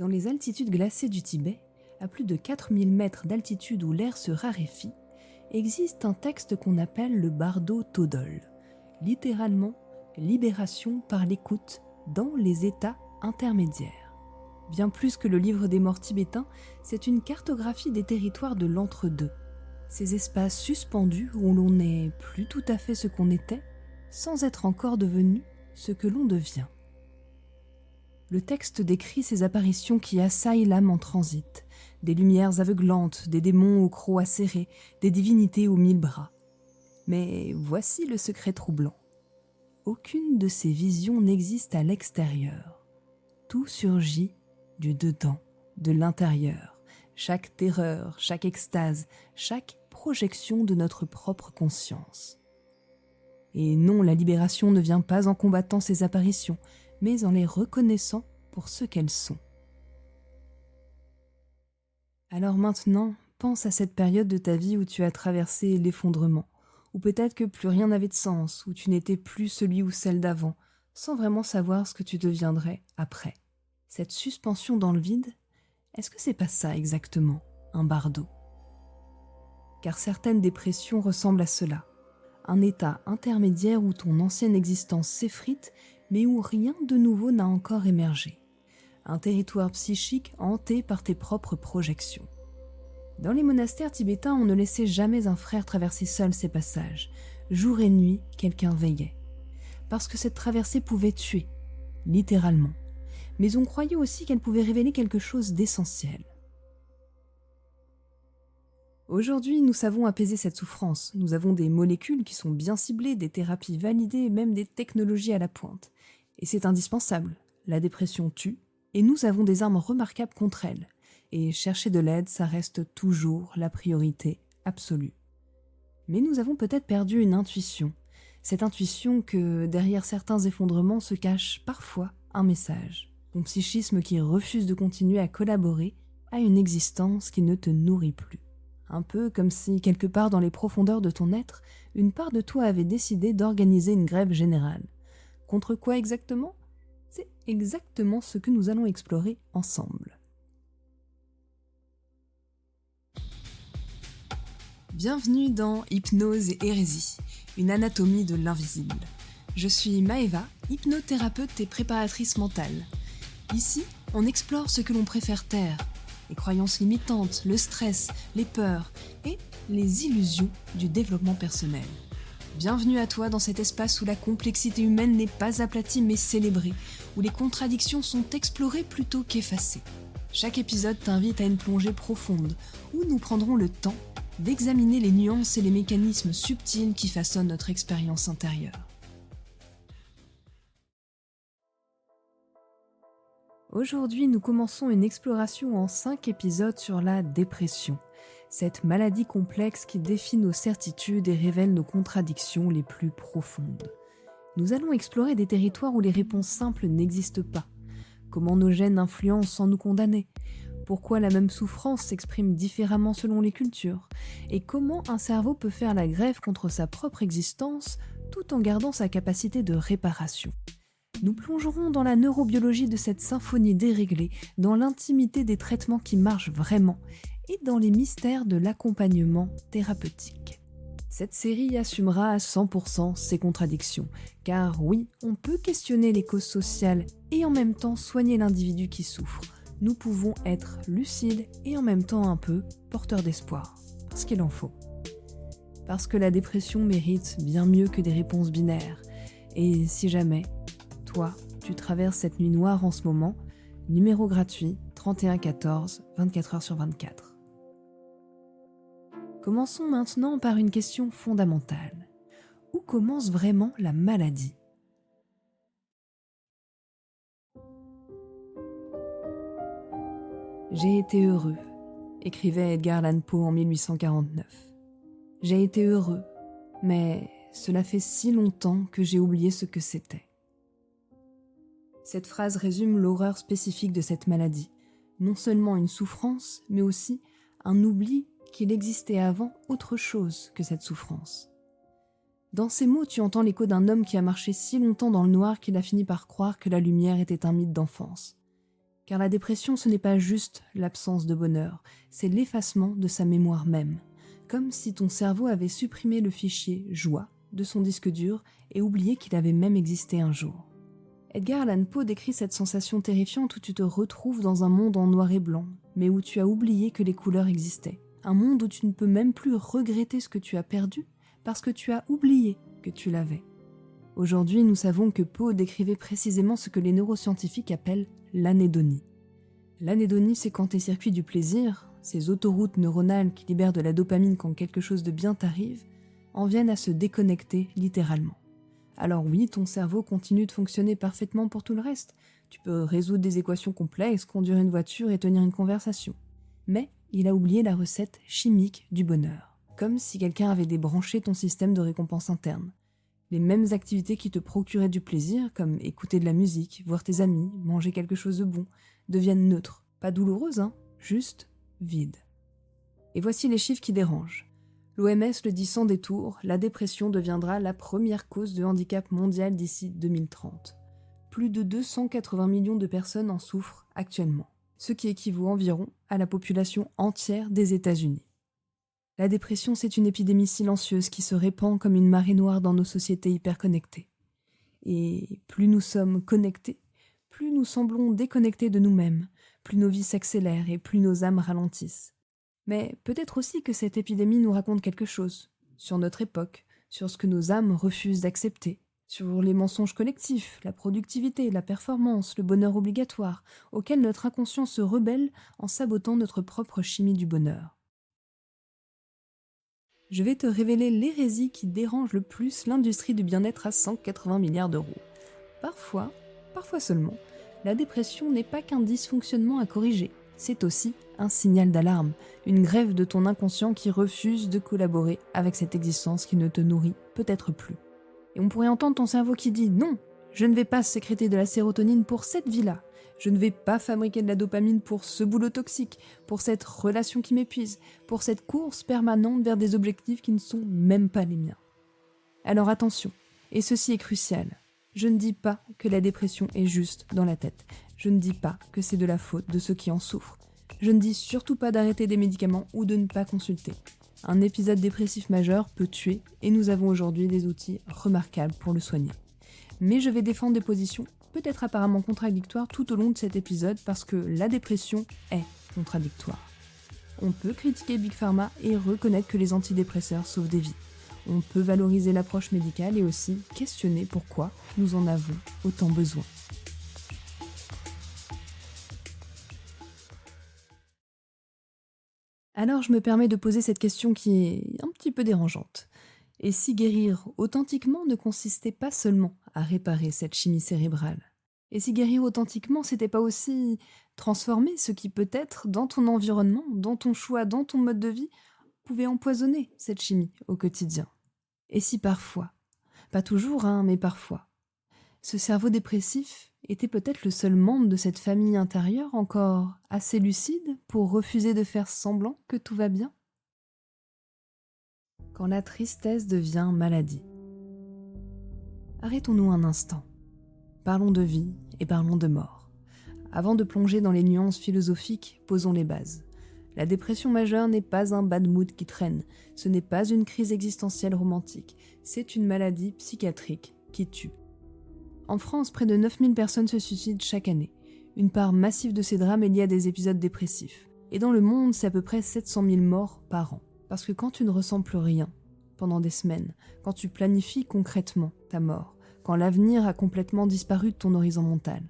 Dans les altitudes glacées du Tibet, à plus de 4000 mètres d'altitude où l'air se raréfie, existe un texte qu'on appelle le Bardo Thodol, littéralement libération par l'écoute dans les états intermédiaires. Bien plus que le livre des morts tibétains, c'est une cartographie des territoires de l'entre-deux, ces espaces suspendus où l'on n'est plus tout à fait ce qu'on était, sans être encore devenu ce que l'on devient. Le texte décrit ces apparitions qui assaillent l'âme en transit, des lumières aveuglantes, des démons aux crocs acérés, des divinités aux 1000 bras. Mais voici le secret troublant. Aucune de ces visions n'existe à l'extérieur. Tout surgit du dedans, de l'intérieur. Chaque terreur, chaque extase, chaque projection de notre propre conscience. Et non, la libération ne vient pas en combattant ces apparitions, mais en les reconnaissant pour ce qu'elles sont. Alors maintenant, pense à cette période de ta vie où tu as traversé l'effondrement, où peut-être que plus rien n'avait de sens, où tu n'étais plus celui ou celle d'avant, sans vraiment savoir ce que tu deviendrais après. Cette suspension dans le vide, est-ce que c'est pas ça exactement, un bardo ? Car certaines dépressions ressemblent à cela. Un état intermédiaire où ton ancienne existence s'effrite, mais où rien de nouveau n'a encore émergé. Un territoire psychique hanté par tes propres projections. Dans les monastères tibétains, on ne laissait jamais un frère traverser seul ces passages. Jour et nuit, quelqu'un veillait. Parce que cette traversée pouvait tuer, littéralement. Mais on croyait aussi qu'elle pouvait révéler quelque chose d'essentiel. Aujourd'hui, nous savons apaiser cette souffrance. Nous avons des molécules qui sont bien ciblées, des thérapies validées et même des technologies à la pointe. Et c'est indispensable. La dépression tue, et nous avons des armes remarquables contre elle. Et chercher de l'aide, ça reste toujours la priorité absolue. Mais nous avons peut-être perdu une intuition. Cette intuition que derrière certains effondrements se cache parfois un message. Ton psychisme qui refuse de continuer à collaborer à une existence qui ne te nourrit plus. Un peu comme si, quelque part dans les profondeurs de ton être, une part de toi avait décidé d'organiser une grève générale. Contre quoi exactement ? C'est exactement ce que nous allons explorer ensemble. Bienvenue dans Hypnose et hérésie, une anatomie de l'invisible. Je suis Maëva, hypnothérapeute et préparatrice mentale. Ici, on explore ce que l'on préfère taire, les croyances limitantes, le stress, les peurs et les illusions du développement personnel. Bienvenue à toi dans cet espace où la complexité humaine n'est pas aplatie mais célébrée, où les contradictions sont explorées plutôt qu'effacées. Chaque épisode t'invite à une plongée profonde, où nous prendrons le temps d'examiner les nuances et les mécanismes subtils qui façonnent notre expérience intérieure. Aujourd'hui, nous commençons une exploration en 5 épisodes sur la dépression, cette maladie complexe qui défie nos certitudes et révèle nos contradictions les plus profondes. Nous allons explorer des territoires où les réponses simples n'existent pas, comment nos gènes influencent sans nous condamner, pourquoi la même souffrance s'exprime différemment selon les cultures, et comment un cerveau peut faire la grève contre sa propre existence tout en gardant sa capacité de réparation. Nous plongerons dans la neurobiologie de cette symphonie déréglée, dans l'intimité des traitements qui marchent vraiment, et dans les mystères de l'accompagnement thérapeutique. Cette série assumera à 100% ses contradictions, car oui, on peut questionner les causes sociales et en même temps soigner l'individu qui souffre. Nous pouvons être lucides et en même temps un peu porteurs d'espoir, parce qu'il en faut. Parce que la dépression mérite bien mieux que des réponses binaires. Et si jamais, toi, tu traverses cette nuit noire en ce moment, numéro gratuit 31 14, 24 heures sur 24. Commençons maintenant par une question fondamentale. Où commence vraiment la maladie ? J'ai été heureux, écrivait Edgar Allan Poe en 1849. J'ai été heureux, mais cela fait si longtemps que j'ai oublié ce que c'était. Cette phrase résume l'horreur spécifique de cette maladie, non seulement une souffrance, mais aussi un oubli qu'il existait avant autre chose que cette souffrance. Dans ces mots, tu entends l'écho d'un homme qui a marché si longtemps dans le noir qu'il a fini par croire que la lumière était un mythe d'enfance. Car la dépression, ce n'est pas juste l'absence de bonheur, c'est l'effacement de sa mémoire même. Comme si ton cerveau avait supprimé le fichier « joie » de son disque dur et oublié qu'il avait même existé un jour. Edgar Allan Poe décrit cette sensation terrifiante où tu te retrouves dans un monde en noir et blanc, mais où tu as oublié que les couleurs existaient. Un monde où tu ne peux même plus regretter ce que tu as perdu, parce que tu as oublié que tu l'avais. Aujourd'hui, nous savons que Poe décrivait précisément ce que les neuroscientifiques appellent l'anédonie. L'anédonie, c'est quand tes circuits du plaisir, ces autoroutes neuronales qui libèrent de la dopamine quand quelque chose de bien t'arrive, en viennent à se déconnecter littéralement. Alors oui, ton cerveau continue de fonctionner parfaitement pour tout le reste. Tu peux résoudre des équations complexes, conduire une voiture et tenir une conversation. Mais il a oublié la recette chimique du bonheur. Comme si quelqu'un avait débranché ton système de récompense interne. Les mêmes activités qui te procuraient du plaisir, comme écouter de la musique, voir tes amis, manger quelque chose de bon, deviennent neutres. Pas douloureuses, juste vides. Et voici les chiffres qui dérangent. L'OMS le dit sans détour, la dépression deviendra la première cause de handicap mondial d'ici 2030. Plus de 280 millions de personnes en souffrent actuellement, ce qui équivaut environ à la population entière des États-Unis. La dépression, c'est une épidémie silencieuse qui se répand comme une marée noire dans nos sociétés hyperconnectées. Et plus nous sommes connectés, plus nous semblons déconnectés de nous-mêmes, plus nos vies s'accélèrent et plus nos âmes ralentissent. Mais peut-être aussi que cette épidémie nous raconte quelque chose, sur notre époque, sur ce que nos âmes refusent d'accepter, sur les mensonges collectifs, la productivité, la performance, le bonheur obligatoire, auquel notre inconscient se rebelle en sabotant notre propre chimie du bonheur. Je vais te révéler l'hérésie qui dérange le plus l'industrie du bien-être à 180 milliards d'euros. Parfois seulement, la dépression n'est pas qu'un dysfonctionnement à corriger, c'est aussi un signal d'alarme, une grève de ton inconscient qui refuse de collaborer avec cette existence qui ne te nourrit peut-être plus. Et on pourrait entendre ton cerveau qui dit « Non, je ne vais pas sécréter de la sérotonine pour cette vie-là. Je ne vais pas fabriquer de la dopamine pour ce boulot toxique, pour cette relation qui m'épuise, pour cette course permanente vers des objectifs qui ne sont même pas les miens. » Alors attention, et ceci est crucial, je ne dis pas que la dépression est juste dans la tête. Je ne dis pas que c'est de la faute de ceux qui en souffrent. Je ne dis surtout pas d'arrêter des médicaments ou de ne pas consulter. Un épisode dépressif majeur peut tuer et nous avons aujourd'hui des outils remarquables pour le soigner. Mais je vais défendre des positions peut-être apparemment contradictoires tout au long de cet épisode parce que la dépression est contradictoire. On peut critiquer Big Pharma et reconnaître que les antidépresseurs sauvent des vies. On peut valoriser l'approche médicale et aussi questionner pourquoi nous en avons autant besoin. Alors je me permets de poser cette question qui est un petit peu dérangeante. Et si guérir authentiquement ne consistait pas seulement à réparer cette chimie cérébrale? Et si guérir authentiquement, c'était pas aussi transformer ce qui peut-être dans ton environnement, dans ton choix, dans ton mode de vie, pouvait empoisonner cette chimie au quotidien? Et si parfois, pas toujours, mais parfois, ce cerveau dépressif était peut-être le seul membre de cette famille intérieure encore assez lucide pour refuser de faire semblant que tout va bien? Quand la tristesse devient maladie. Arrêtons-nous un instant. Parlons de vie et parlons de mort. Avant de plonger dans les nuances philosophiques, posons les bases. La dépression majeure n'est pas un bad mood qui traîne, ce n'est pas une crise existentielle romantique, c'est une maladie psychiatrique qui tue. En France, près de 9000 personnes se suicident chaque année. Une part massive de ces drames est liée à des épisodes dépressifs. Et dans le monde, c'est à peu près 700 000 morts par an. Parce que quand tu ne ressens plus rien pendant des semaines, quand tu planifies concrètement ta mort, quand l'avenir a complètement disparu de ton horizon mental,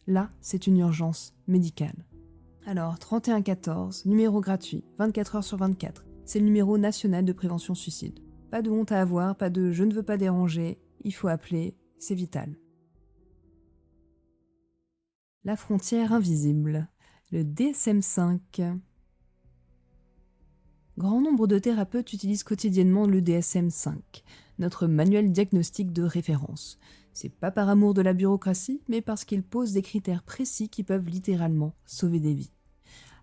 là, c'est une urgence médicale. Alors, 3114, numéro gratuit, 24 heures sur 24, c'est le numéro national de prévention suicide. Pas de honte à avoir, pas de « je ne veux pas déranger », il faut appeler, c'est vital. La frontière invisible, le DSM-5. Grand nombre de thérapeutes utilisent quotidiennement le DSM-5, notre manuel diagnostique de référence. C'est pas par amour de la bureaucratie, mais parce qu'il pose des critères précis qui peuvent littéralement sauver des vies.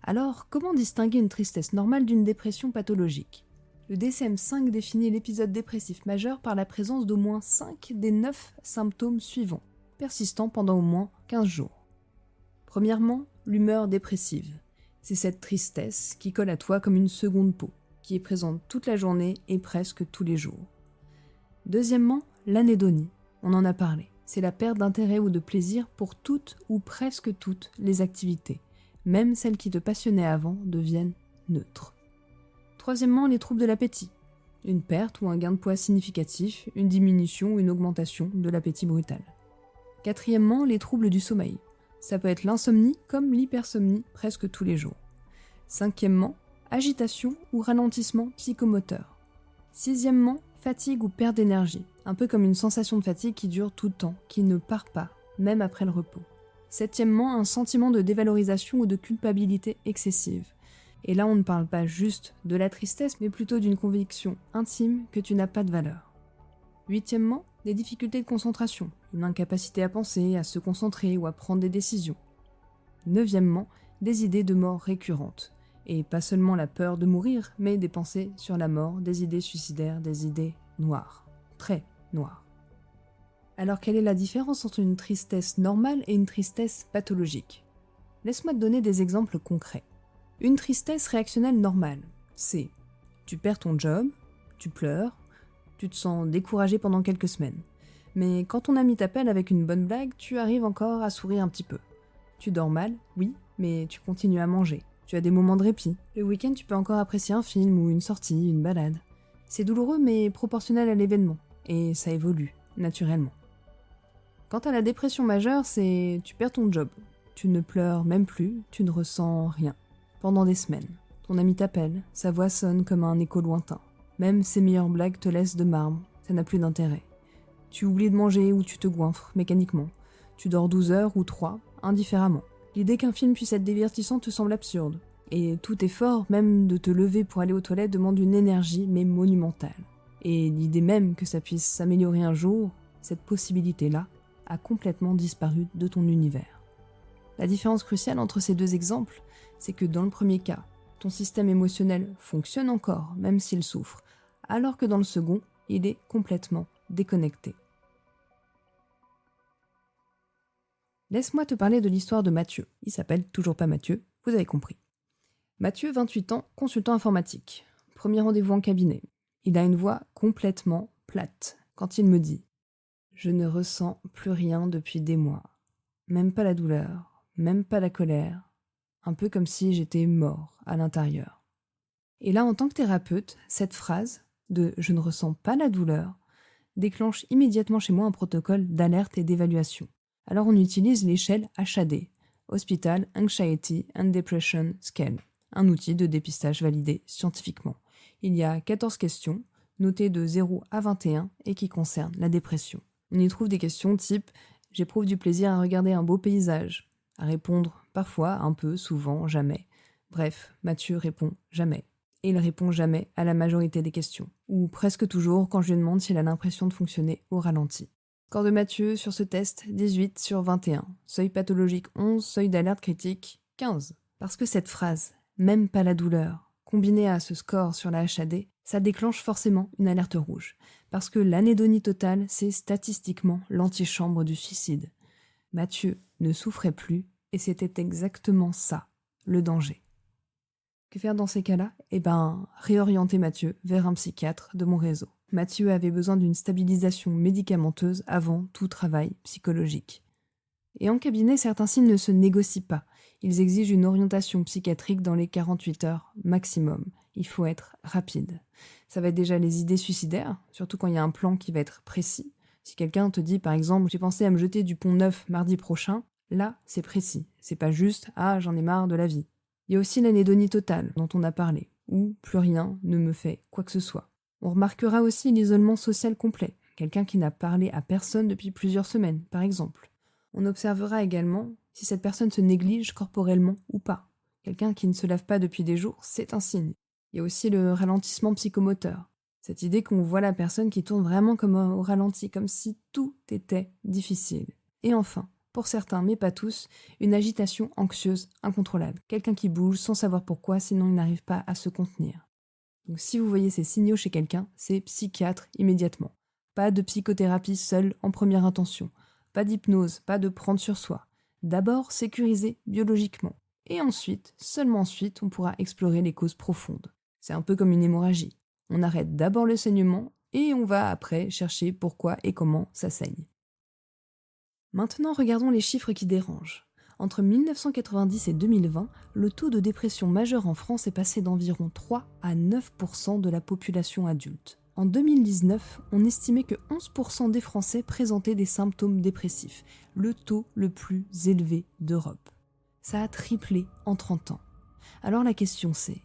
Alors, comment distinguer une tristesse normale d'une dépression pathologique? Le DSM-5 définit l'épisode dépressif majeur par la présence d'au moins 5 des 9 symptômes suivants, persistant pendant au moins 15 jours. Premièrement, l'humeur dépressive. C'est cette tristesse qui colle à toi comme une seconde peau, qui est présente toute la journée et presque tous les jours. Deuxièmement, l'anédonie. On en a parlé. C'est la perte d'intérêt ou de plaisir pour toutes ou presque toutes les activités. Même celles qui te passionnaient avant deviennent neutres. Troisièmement, les troubles de l'appétit. Une perte ou un gain de poids significatif, une diminution ou une augmentation de l'appétit brutal. Quatrièmement, les troubles du sommeil. Ça peut être l'insomnie comme l'hypersomnie presque tous les jours. Cinquièmement, agitation ou ralentissement psychomoteur. Sixièmement, fatigue ou perte d'énergie, un peu comme une sensation de fatigue qui dure tout le temps, qui ne part pas, même après le repos. Septièmement, un sentiment de dévalorisation ou de culpabilité excessive. Et là, on ne parle pas juste de la tristesse, mais plutôt d'une conviction intime que tu n'as pas de valeur. Huitièmement, des difficultés de concentration, une incapacité à penser, à se concentrer ou à prendre des décisions. Neuvièmement, des idées de mort récurrentes. Et pas seulement la peur de mourir, mais des pensées sur la mort, des idées suicidaires, des idées noires. Très noires. Alors quelle est la différence entre une tristesse normale et une tristesse pathologique ? Laisse-moi te donner des exemples concrets. Une tristesse réactionnelle normale, c'est tu perds ton job, tu pleures, tu te sens découragé pendant quelques semaines. Mais quand ton ami t'appelle avec une bonne blague, tu arrives encore à sourire un petit peu. Tu dors mal, oui, mais tu continues à manger. Tu as des moments de répit. Le week-end, tu peux encore apprécier un film ou une sortie, une balade. C'est douloureux mais proportionnel à l'événement, et ça évolue, naturellement. Quant à la dépression majeure, c'est tu perds ton job. Tu ne pleures même plus, tu ne ressens rien. Pendant des semaines, ton ami t'appelle, sa voix sonne comme un écho lointain. Même ses meilleures blagues te laissent de marbre, ça n'a plus d'intérêt. Tu oublies de manger ou tu te goinfres mécaniquement. Tu dors 12 heures ou 3, indifféremment. L'idée qu'un film puisse être divertissant te semble absurde. Et tout effort, même de te lever pour aller aux toilettes, demande une énergie, mais monumentale. Et l'idée même que ça puisse s'améliorer un jour, cette possibilité-là, a complètement disparu de ton univers. La différence cruciale entre ces deux exemples, c'est que dans le premier cas, ton système émotionnel fonctionne encore, même s'il souffre, alors que dans le second, il est complètement déconnecté. Laisse-moi te parler de l'histoire de Mathieu. Il s'appelle toujours pas Mathieu, vous avez compris. Mathieu, 28 ans, consultant informatique. Premier rendez-vous en cabinet. Il a une voix complètement plate quand il me dit « Je ne ressens plus rien depuis des mois. Même pas la douleur, même pas la colère. Un peu comme si j'étais mort à l'intérieur. » Et là, en tant que thérapeute, cette phrase de « je ne ressens pas la douleur » déclenche immédiatement chez moi un protocole d'alerte et d'évaluation. Alors on utilise l'échelle HAD, Hospital Anxiety and Depression Scale, un outil de dépistage validé scientifiquement. Il y a 14 questions, notées de 0 à 21 et qui concernent la dépression. On y trouve des questions type « J'éprouve du plaisir à regarder un beau paysage », à répondre parfois, un peu, souvent, jamais. Bref, Mathieu répond jamais. Et il répond jamais à la majorité des questions, ou presque toujours quand je lui demande s'il a l'impression de fonctionner au ralenti. Score de Mathieu sur ce test, 18 sur 21. Seuil pathologique 11, seuil d'alerte critique 15. Parce que cette phrase, même pas la douleur, combinée à ce score sur la HAD, ça déclenche forcément une alerte rouge. Parce que l'anédonie totale, c'est statistiquement l'antichambre du suicide. Mathieu ne souffrait plus, et c'était exactement ça, le danger. Que faire dans ces cas-là ? Réorienter Mathieu vers un psychiatre de mon réseau. Mathieu avait besoin d'une stabilisation médicamenteuse avant tout travail psychologique. Et en cabinet, certains signes ne se négocient pas. Ils exigent une orientation psychiatrique dans les 48 heures maximum. Il faut être rapide. Ça va être déjà les idées suicidaires, surtout quand il y a un plan qui va être précis. Si quelqu'un te dit par exemple « j'ai pensé à me jeter du pont Neuf mardi prochain », là, c'est précis. C'est pas juste « ah, j'en ai marre de la vie ». Il y a aussi l'anédonie totale dont on a parlé, où plus rien ne me fait quoi que ce soit. On remarquera aussi l'isolement social complet, quelqu'un qui n'a parlé à personne depuis plusieurs semaines, par exemple. On observera également si cette personne se néglige corporellement ou pas. Quelqu'un qui ne se lave pas depuis des jours, c'est un signe. Il y a aussi le ralentissement psychomoteur, cette idée qu'on voit la personne qui tourne vraiment comme au ralenti, comme si tout était difficile. Et enfin, pour certains, mais pas tous, une agitation anxieuse incontrôlable. Quelqu'un qui bouge sans savoir pourquoi, sinon il n'arrive pas à se contenir. Donc si vous voyez ces signaux chez quelqu'un, c'est psychiatre immédiatement. Pas de psychothérapie seule en première intention. Pas d'hypnose, pas de prendre sur soi. D'abord sécuriser biologiquement, et ensuite, seulement ensuite, on pourra explorer les causes profondes. C'est un peu comme une hémorragie. On arrête d'abord le saignement, et on va après chercher pourquoi et comment ça saigne. Maintenant, regardons les chiffres qui dérangent. Entre 1990 et 2020, le taux de dépression majeure en France est passé d'environ 3 à 9% de la population adulte. En 2019, on estimait que 11% des Français présentaient des symptômes dépressifs, le taux le plus élevé d'Europe. Ça a triplé en 30 ans. Alors la question c'est,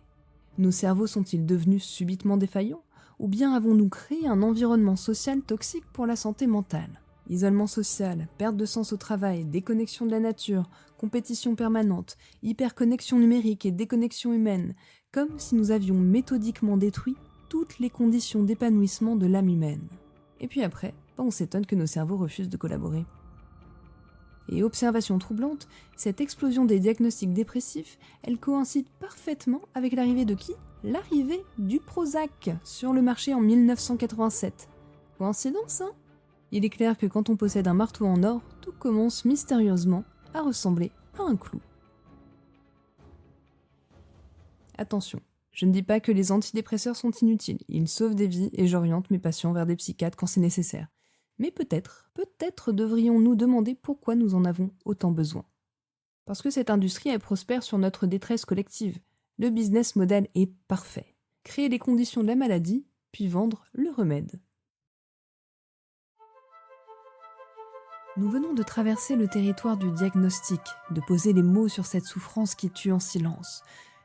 nos cerveaux sont-ils devenus subitement défaillants ? Ou bien avons-nous créé un environnement social toxique pour la santé mentale ? Isolement social, perte de sens au travail, déconnexion de la nature, compétition permanente, hyperconnexion numérique et déconnexion humaine, comme si nous avions méthodiquement détruit toutes les conditions d'épanouissement de l'âme humaine. Et puis après, on s'étonne que nos cerveaux refusent de collaborer. Et observation troublante, cette explosion des diagnostics dépressifs, elle coïncide parfaitement avec l'arrivée de qui ? L'arrivée du Prozac sur le marché en 1987. Coïncidence, hein ? Il est clair que quand on possède un marteau en or, tout commence mystérieusement à ressembler à un clou. Attention, je ne dis pas que les antidépresseurs sont inutiles, ils sauvent des vies et j'oriente mes patients vers des psychiatres quand c'est nécessaire. Mais peut-être devrions-nous demander pourquoi nous en avons autant besoin. Parce que cette industrie, elle prospère sur notre détresse collective. Le business model est parfait. Créer les conditions de la maladie, puis vendre le remède. Nous venons de traverser le territoire du diagnostic, de poser les mots sur cette souffrance qui tue en silence.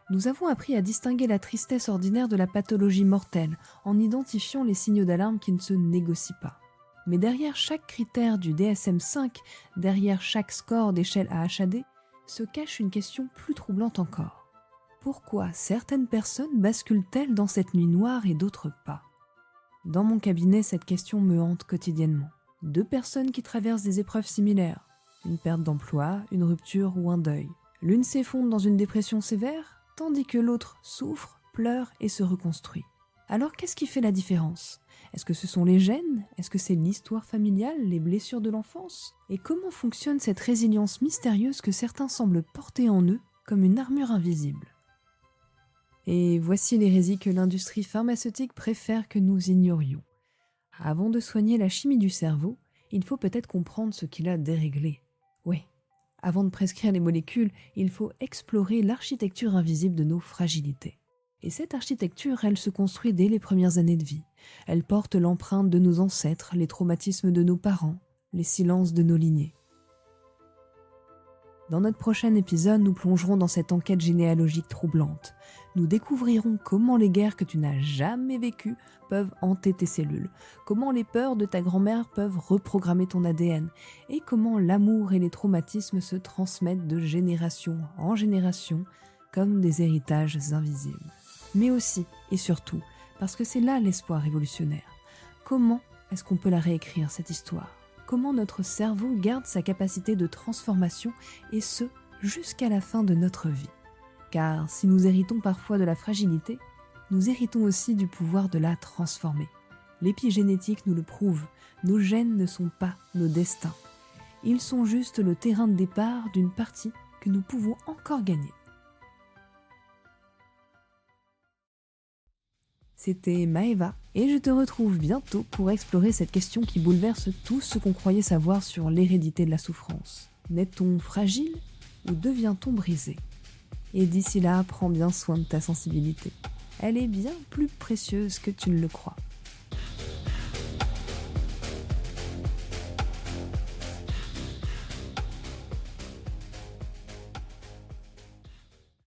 Nous avons appris à distinguer la tristesse ordinaire de la pathologie mortelle, en identifiant les signaux d'alarme qui ne se négocient pas. Mais derrière chaque critère du DSM-5, derrière chaque score d'échelle AHAD, se cache une question plus troublante encore. Pourquoi certaines personnes basculent-elles dans cette nuit noire et d'autres pas ? Dans mon cabinet, cette question me hante quotidiennement. 2 personnes qui traversent des épreuves similaires, une perte d'emploi, une rupture ou un deuil. L'une s'effondre dans une dépression sévère, tandis que l'autre souffre, pleure et se reconstruit. Alors qu'est-ce qui fait la différence ? Est-ce que ce sont les gènes ? Est-ce que c'est l'histoire familiale, les blessures de l'enfance ? Et comment fonctionne cette résilience mystérieuse que certains semblent porter en eux comme une armure invisible ? Et voici l'hérésie que l'industrie pharmaceutique préfère que nous ignorions. Avant de soigner la chimie du cerveau, il faut peut-être comprendre ce qui l'a déréglé. Oui, avant de prescrire les molécules, il faut explorer l'architecture invisible de nos fragilités. Et cette architecture, elle se construit dès les premières années de vie. Elle porte l'empreinte de nos ancêtres, les traumatismes de nos parents, les silences de nos lignées. Dans notre prochain épisode, nous plongerons dans cette enquête généalogique troublante. Nous découvrirons comment les guerres que tu n'as jamais vécues peuvent hanter tes cellules, comment les peurs de ta grand-mère peuvent reprogrammer ton ADN, et comment l'amour et les traumatismes se transmettent de génération en génération comme des héritages invisibles. Mais aussi, et surtout, parce que c'est là l'espoir révolutionnaire. Comment est-ce qu'on peut la réécrire, cette histoire ? Comment notre cerveau garde sa capacité de transformation, et ce, jusqu'à la fin de notre vie. Car si nous héritons parfois de la fragilité, nous héritons aussi du pouvoir de la transformer. L'épigénétique nous le prouve, nos gènes ne sont pas nos destins. Ils sont juste le terrain de départ d'une partie que nous pouvons encore gagner. C'était Maëva, et je te retrouve bientôt pour explorer cette question qui bouleverse tout ce qu'on croyait savoir sur l'hérédité de la souffrance. Naît-on fragile ou devient-on brisé ? Et d'ici là, prends bien soin de ta sensibilité. Elle est bien plus précieuse que tu ne le crois.